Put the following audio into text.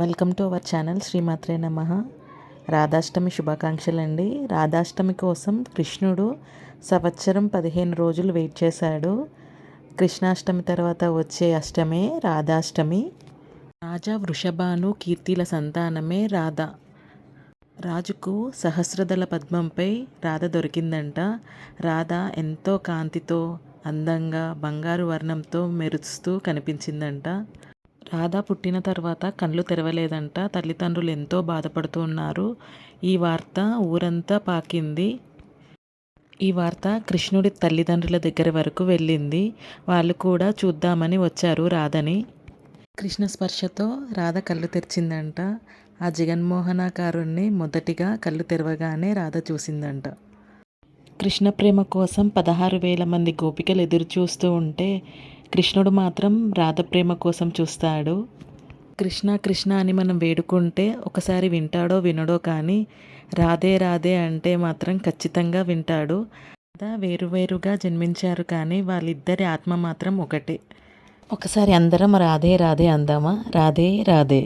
Welcome to our channel శ్రీమాత్రే నమః. రాధాష్టమి శుభాకాంక్షలు అండి. రాధాష్టమి కోసం కృష్ణుడు సంవత్సరం 15 రోజులు వెయిట్ చేశాడు. కృష్ణాష్టమి తర్వాత వచ్చే అష్టమే రాధాష్టమి. రాజా వృషభాను కీర్తిల సంతానమే రాధ. రాజుకు సహస్రదళ పద్మంపై రాధ దొరికిందంట. రాధ ఎంతో కాంతితో, అందంగా, బంగారు వర్ణంతో మెరుస్తూ కనిపించిందంట. రాధ పుట్టిన తర్వాత కళ్ళు తెరవలేదంట. తల్లిదండ్రులు ఎంతో బాధపడుతున్నారు. ఈ వార్త ఊరంతా పాకింది. ఈ వార్త కృష్ణుడి తల్లిదండ్రుల దగ్గర వరకు వెళ్ళింది. వాళ్ళు కూడా చూద్దామని వచ్చారు రాధని. కృష్ణ స్పర్శతో రాధ కళ్ళు తెరిచిందంట. ఆ జగన్మోహనాకారుణ్ణి మొదటిగా కళ్ళు తెరవగానే రాధ చూసిందంట. కృష్ణ ప్రేమ కోసం 16,000 మంది గోపికలు ఎదురు చూస్తూ ఉంటే కృష్ణుడు మాత్రం రాధ ప్రేమ కోసం చూస్తాడు. కృష్ణ కృష్ణ అని మనం వేడుకుంటే ఒకసారి వింటాడో వినడో కానీ రాధే రాధే అంటే మాత్రం ఖచ్చితంగా వింటాడు. రాధ వేరువేరుగా జన్మించారు కానీ వాళ్ళిద్దరి ఆత్మ మాత్రం ఒకటే. ఒకసారి అందరం రాధే రాధే అందామా? రాధే రాధే.